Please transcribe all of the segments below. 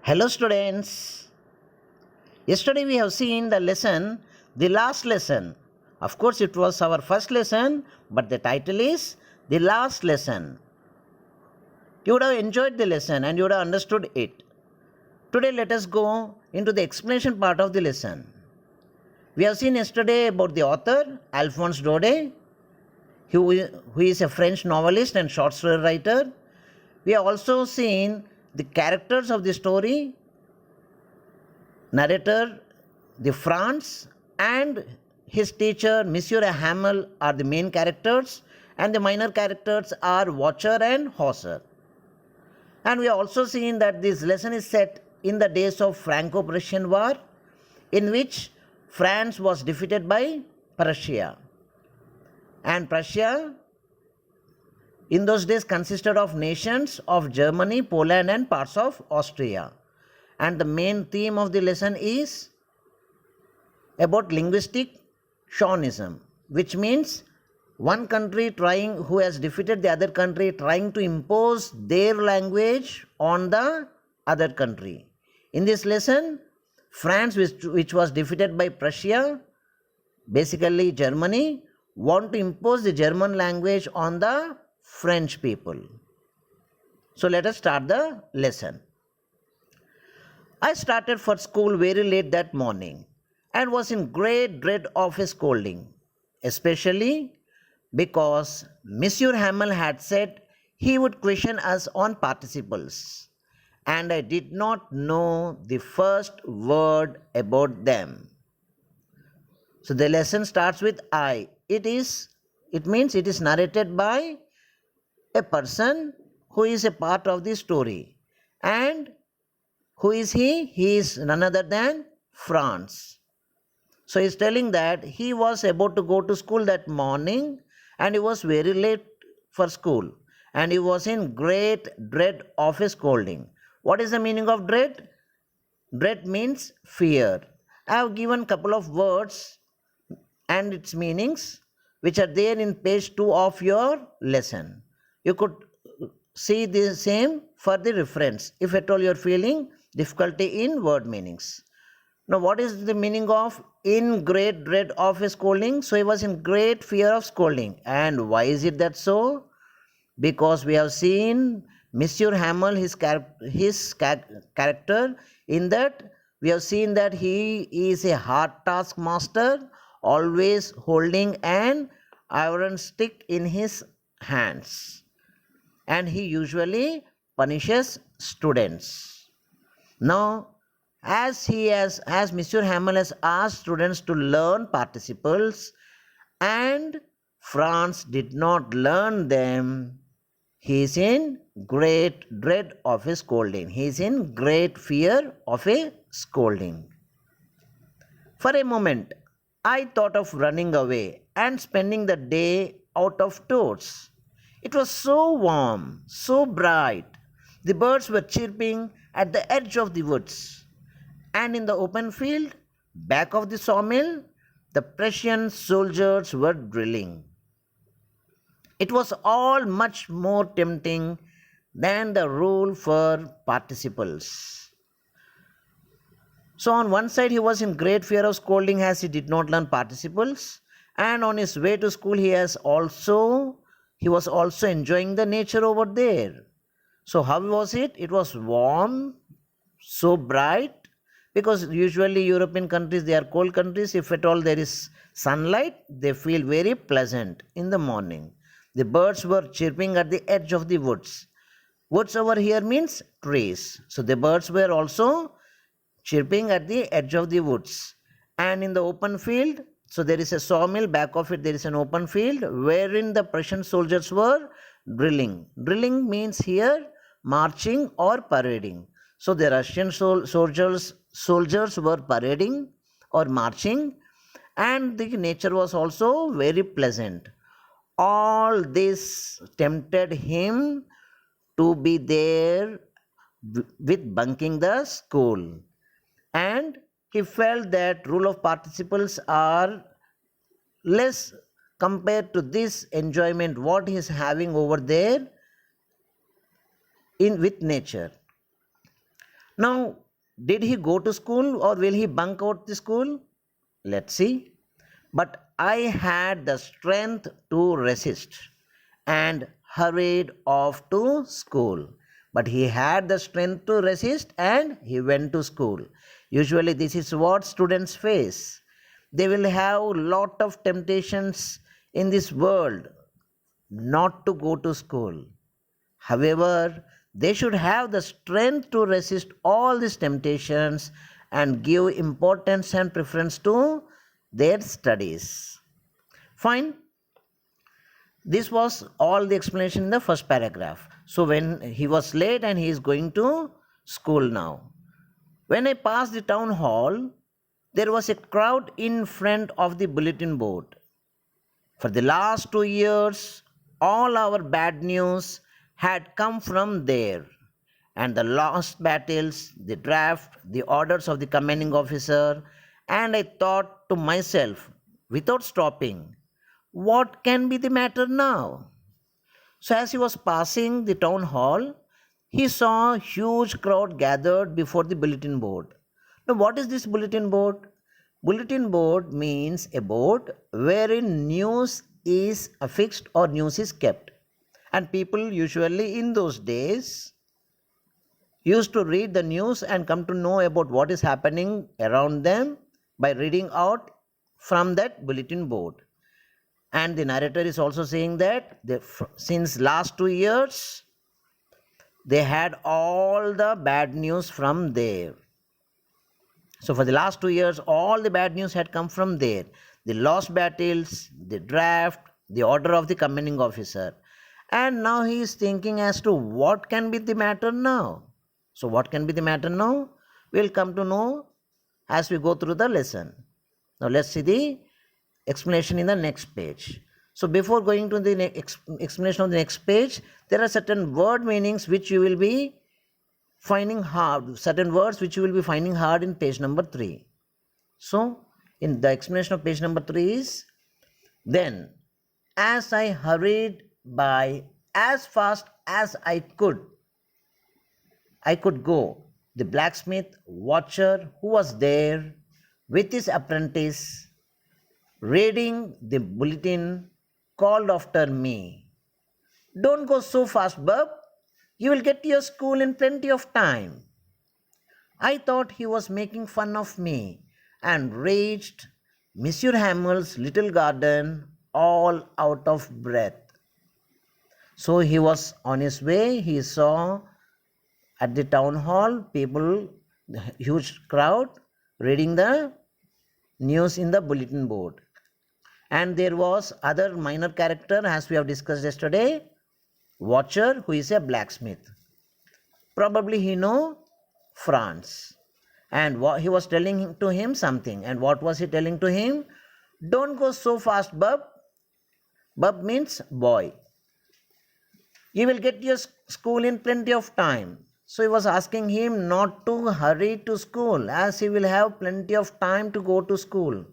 Hello, students. Yesterday we have seen the lesson, the last lesson. Of course, it was our first lesson, but the title is the last lesson. You would have enjoyed the lesson and you would have understood it. Today, let us go into the explanation part of the lesson. We have seen yesterday about the author, Alphonse Daudet, who is a French novelist and short story writer. We have also seen the characters of the story, narrator, the Franz, and his teacher, Monsieur Hamel, are the main characters, and the minor characters are Watcher and Hauser. And we have also seen that this lesson is set in the days of Franco-Prussian War, in which France was defeated by Prussia. And Prussia in those days consisted of nations of Germany, Poland, and parts of Austria. And the main theme of the lesson is about linguistic chauvinism, which means one country who has defeated the other country trying to impose their language on the other country. In this lesson, France, which was defeated by Prussia, basically Germany, want to impose the German language on the French people. So let us start the lesson. I started for school very late that morning and was in great dread of a scolding, especially because Monsieur Hamel had said he would question us on participles, and I did not know the first word about them. So the lesson starts with I. It means it is narrated by a person who is a part of the story. And who is he? He is none other than Franz. So he is telling that he was about to go to school that morning and he was very late for school. And he was in great dread of a scolding. What is the meaning of dread? Dread means fear. I have given a couple of words and its meanings which are there in page 2 of your lesson. You could see the same for the reference if at all you are feeling difficulty in word meanings. Now, what is the meaning of in great dread of a scolding? So he was in great fear of scolding. And why is it that so? Because we have seen Monsieur Hamel, his character, in that we have seen that he is a hard taskmaster, always holding an iron stick in his hands. And he usually punishes students. Now, as Monsieur Hamel has asked students to learn participles and Franz did not learn them, he is in great dread of a scolding. He is in great fear of a scolding. For a moment, I thought of running away and spending the day out of doors. It was so warm, so bright. The birds were chirping at the edge of the woods. And in the open field, back of the sawmill, the Prussian soldiers were drilling. It was all much more tempting than the rule for participles. So on one side he was in great fear of scolding as he did not learn participles, and on his way to school he was also enjoying the nature over there. So how was it? It was warm, so bright, because usually European countries, they are cold countries. If at all there is sunlight, they feel very pleasant in the morning. The birds were chirping at the edge of the woods. Woods over here means trees. So the birds were also chirping at the edge of the woods. And in the open field, so there is a sawmill, back of it there is an open field wherein the Prussian soldiers were drilling. Drilling means here marching or parading. So the Russian soldiers were parading or marching, and the nature was also very pleasant. All this tempted him to be there with bunking the school. And he felt that rule of participles are less compared to this enjoyment what he is having over there with nature. Now, did he go to school or will he bunk out the school? Let's see. But I had the strength to resist and hurried off to school. But he had the strength to resist and he went to school. Usually, this is what students face. They will have lot of temptations in this world not to go to school. However, they should have the strength to resist all these temptations and give importance and preference to their studies. Fine. This was all the explanation in the first paragraph. So when he was late and he is going to school now. When I passed the town hall, there was a crowd in front of the bulletin board. For the last 2 years, all our bad news had come from there. And the lost battles, the draft, the orders of the commanding officer, and I thought to myself, without stopping, what can be the matter now? So as he was passing the town hall, he saw a huge crowd gathered before the bulletin board. Now, what is this bulletin board? Bulletin board means a board wherein news is affixed or news is kept. And people usually in those days used to read the news and come to know about what is happening around them by reading out from that bulletin board. And the narrator is also saying that since last 2 years, they had all the bad news from there. So for the last 2 years, all the bad news had come from there. The lost battles, the draft, the order of the commanding officer. And now he is thinking as to what can be the matter now. So what can be the matter now? We'll come to know as we go through the lesson. Now let's see the explanation in the next page. So before going to the explanation of the next page, there are certain word meanings which you will be finding hard, certain words which you will be finding hard in page number 3. So in the explanation of page number 3 is, then as I hurried by as fast as I could go, the blacksmith watcher who was there with his apprentice reading the bulletin called after me, "Don't go so fast, bub. You will get to your school in plenty of time." I thought he was making fun of me and reached Monsieur Hamel's little garden all out of breath. So he was on his way. He saw at the town hall people, the huge crowd reading the news in the bulletin board. And there was other minor character as we have discussed yesterday, watcher who is a blacksmith. Probably he know Franz. And he was telling to him something. And what was he telling to him? Don't go so fast, bub. Bub means boy. You will get your school in plenty of time. So he was asking him not to hurry to school as he will have plenty of time to go to school.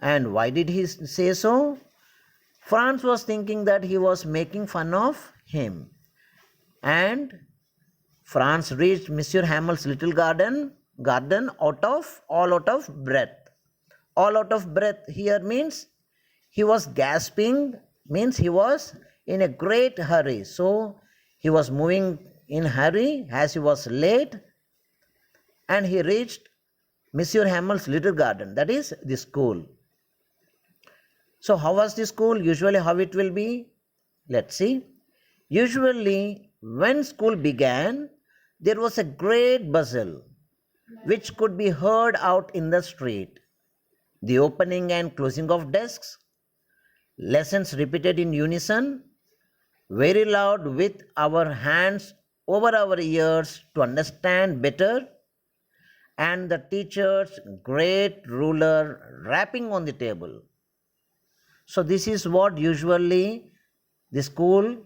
And why did he say so? Franz was thinking that he was making fun of him. And Franz reached Monsieur Hamel's little garden all out of breath. All out of breath here means he was gasping, means he was in a great hurry. So he was moving in hurry as he was late, and he reached Monsieur Hamel's little garden, that is the school. So how was the school? Usually how it will be? Let's see. Usually when school began, there was a great bustle which could be heard out in the street. The opening and closing of desks, lessons repeated in unison, very loud with our hands over our ears to understand better, and the teacher's great ruler rapping on the table. So this is what usually the school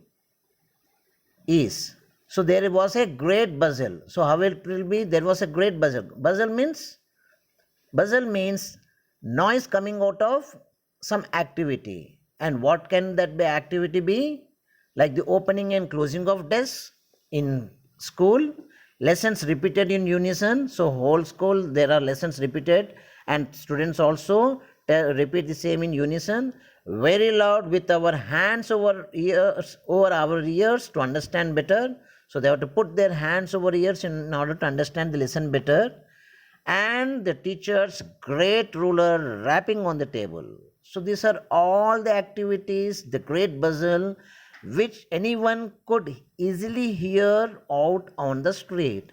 is. So there was a great bustle. So how it will be? There was a great bustle. Bustle means noise coming out of some activity. And what can that be activity be? Like the opening and closing of desks in school. lessons repeated in unison. So whole school there are lessons repeated, and students also repeat the same in unison, very loud with our hands over our ears to understand better. So they have to put their hands over ears in order to understand the lesson better. And the teacher's great ruler rapping on the table. So these are all the activities, the great bustle, which anyone could easily hear out on the street.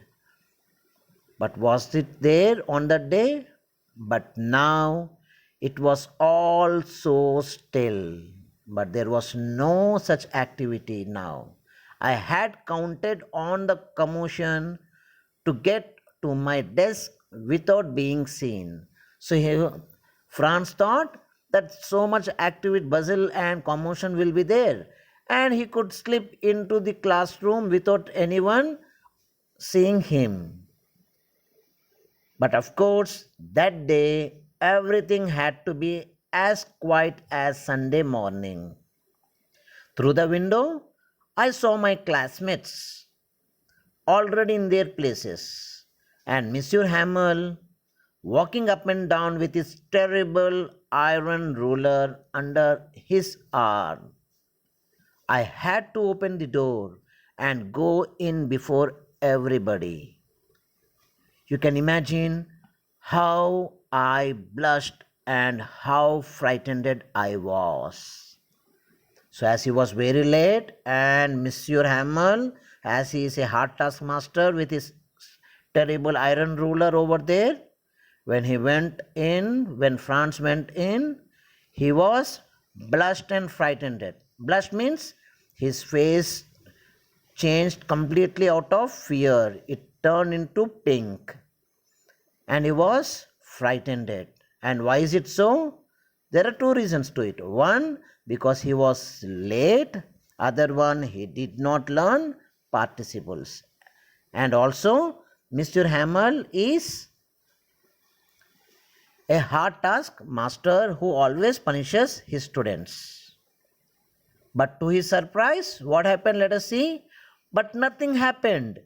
But was it there on that day? But now it was all so still. But there was no such activity now. I had counted on the commotion to get to my desk without being seen. So Franz thought that so much activity, bustle, and commotion will be there, and he could slip into the classroom without anyone seeing him. But of course, that day everything had to be as quiet as Sunday morning. Through the window, I saw my classmates already in their places, and Monsieur Hamel walking up and down with his terrible iron ruler under his arm. I had to open the door and go in before everybody. You can imagine how I blushed and how frightened I was. So as he was very late, and Monsieur Hamel, as he is a hard taskmaster with his terrible iron ruler over there, when Franz went in, he was blushed and frightened. Blushed means his face changed completely out of fear. It turned into pink. And he was frightened. And why is it so? There are two reasons to it. One, because he was late. Other one, he did not learn participles. And also, Mr. Hamel is a hard task master who always punishes his students. But to his surprise, what happened? Let us see. But nothing happened.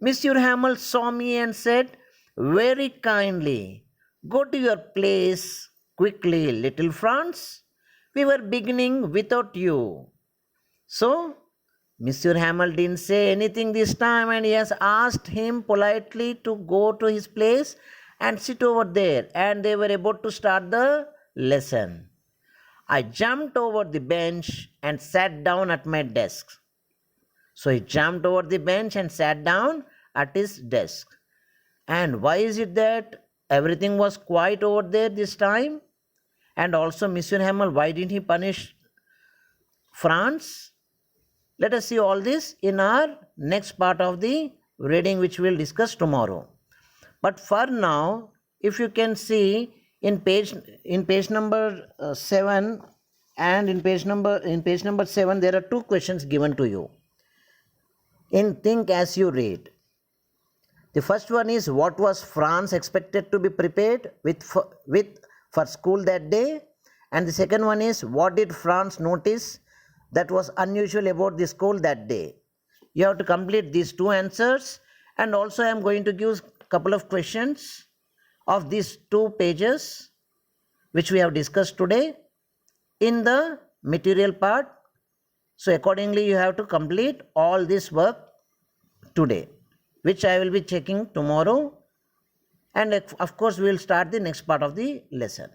Monsieur Hamel saw me and said very kindly, "Go to your place quickly, little Franz. We were beginning without you." So, Monsieur Hamel didn't say anything this time, and he has asked him politely to go to his place and sit over there, and they were about to start the lesson. I jumped over the bench and sat down at my desk. So he jumped over the bench and sat down at his desk. And why is it that everything was quiet over there this time? And also, Monsieur Hamel, why didn't he punish Franz? Let us see all this in our next part of the reading, which we'll discuss tomorrow. But for now, if you can see in page number 7 and in page number 7, there are two questions given to you. Think as you read. The first one is, what was Franz expected to be prepared with for school that day? And the second one is, what did Franz notice that was unusual about the school that day? You have to complete these two answers, and also I am going to give a couple of questions of these 2 pages which we have discussed today in the material part. So accordingly, you have to complete all this work today, which I will be checking tomorrow, and of course we will start the next part of the lesson.